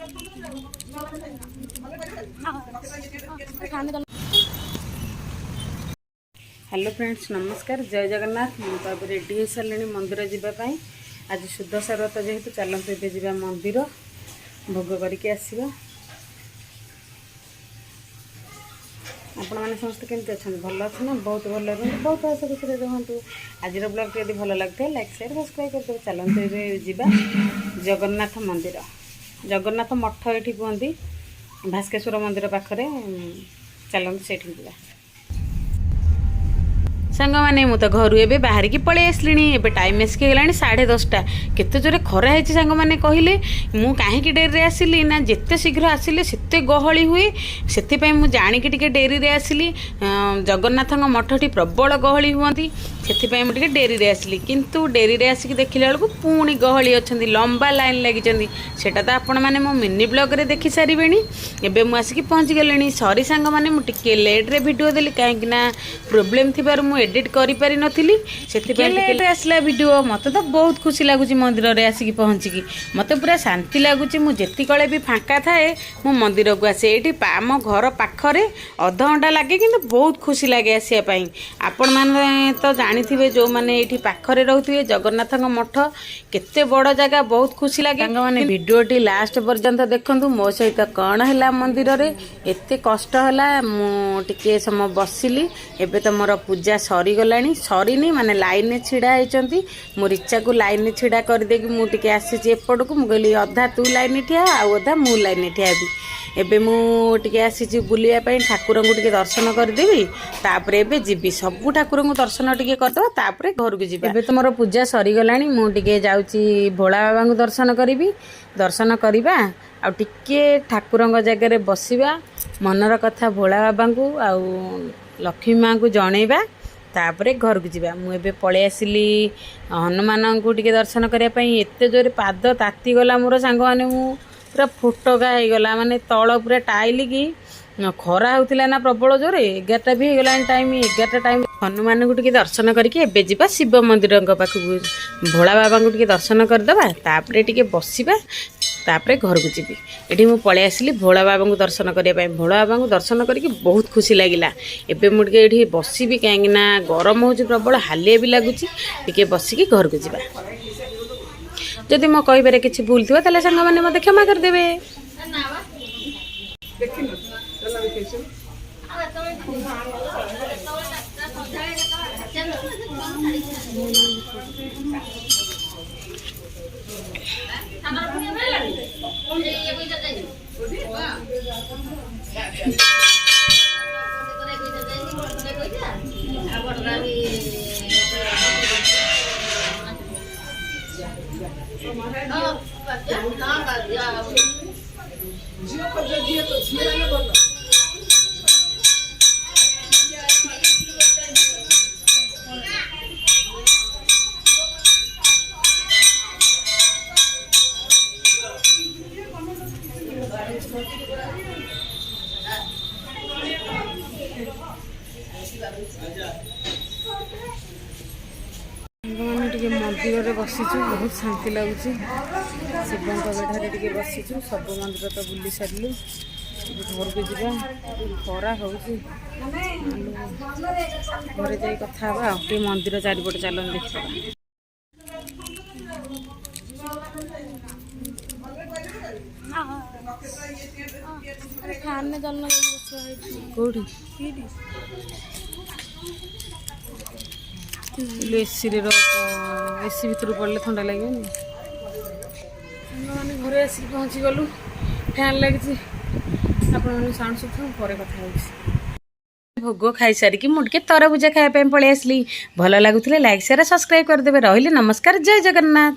Hello friends, नमस्कार, जय जगन्नाथ। मुझे रेडी हो सारे मंदिर जावाई। आज शुद्ध शरत जेहेतु चलते ए जा मंदिर भोग करके आसवा। आपण मैंने समस्त केमती अच्छा भल अच्छे ना? बहुत भल रुहतु, बहुत हस खुशी रुहतु। आज ब्लॉग यदि भल लगता है लाइक शेयर सब्सक्राइब करते। चलते जा जगन्नाथ मंदिर, जगन्नाथ मठ ये कहते भास्केश्वर मंदिर पाखरे। चलते से जा सांग मैंने मु तो घर एवं बाहर की पलि आसली। एवं टाइम आसिक गला 10:30 केते जोरे खरा है सांग मैंने कहले मु कहीं डेरी आसिली ना जिते शीघ्र आसिले सेते गहली हुए से मुझे जाणिकी टिके डेरी आसिली। जगन्नाथ मठटी प्रबल गहली हुअती से मुझे डेरी आसिली, किंतु डेरी आसिक देखला बेलू पुणी गहली अच्छा लंबा लाइन लगी सेटा तो आपण मैंने मो मिनी ब्लॉग रे देखी सारे। एवं मुझे आसिक पहुँची गले। सॉरी सांग मैंने मुझे लेट्रे भिडियो देली कहीं प्रोब्लेम थी एडिट करि पारि नथिली सेति लेट आसला वीडियो। मत तो बहुत खुशी लगुच मंदिर रे आसिक पहुँचिकी मत पूरा शांति लगुच। मु जेति कले भी फांका थाए मु मंदिर को आसे। एठी आम घर पाखरे अध घंटा लगे किंतु बहुत खुशी लगे आसिया पई। आपण माने तो जानिथिबे जो माने एठी पाखरे रहउथिबे जगन्नाथ मठ केते बड़ जगह, बहुत खुशी लगे। सांग माने वीडियोटी लास्ट पर्यंत देखंतु। मो सहित कौन है मंदिर रे एते कष्ट हला मु टिके समय बसिली। एबे तो मोर पूजा सरी गलानी, सरीनी माने लाइन छिड़ा होती। मो रिचा को लाइन छिड़ा कर देकी मुझे आसी एपट को मुझे अधा तू लाइन ठिया आधा मु लाइन ठिया एबे मुझे आसी बुलिया ठाकुर को टिके दर्शन करदेवी। तापर एबे जीवी सबू ठाकुर को दर्शन टिके करदे तापर घर को जीवी। एबे तो मोर पूजा सरी गलानी, मुझे जाउची भोला बाबा को दर्शन करी। दर्शन करवा आ टिके ठाकुर जगह बसवा, मनर कथा भोला बाबा को आ लक्ष्मी माँ को जनइबा। तापरे घर को जीवा। मुझे पलि आसिली हनुमान को टिके दर्शन करने। एत जोरे पाद ताती गला मोर सांग माने मु पूरा फुटका हो गला। माने तल पूरा टाइल की खरा होता ना प्रबल जोरे। 11टा भी होगला टाइम, 11टा टाइम हनुमान को टिके दर्शन करके एबे जीवा शिव मंदिर पाखक भोला बाबा को टिके दर्शन करदे। तापरे टिके बसिबा तापरे घर को जीवी। एठी मु पलि आसिली भोला बाबा को दर्शन करने। भोला बाबा को दर्शन करके बहुत खुशी लगिला। एबे मुझे ये बसबी कहीं गरम हो प्रबल हालिया भी लगुच। टिके बसिकी घर को जीवा। जदि मो कहबारे किसी भूल थी ताले सांग माने मते क्षमा कर देबे। मंदिर में बसीचु, बहुत शांति लगुच। शिव बेढ़ारे टे बसीचु, सब मंदिर तो बुली सारू। घर को जा खरा हो घर जा कथा मंदिर चारिपटे चलन देखा। कौटी एसी एसी भितर पड़े ठंडा लगे। मैंने घर आसिक पहुँची गलु, फैन लगी आप साउंड सुन पर कथा। भोग खाई सारिकी मुझे तरबुजा खायापी पलि आसली। भल लगुले लाइक शेयर सब्सक्राइब करदे। रही नमस्कार, जय जगन्नाथ।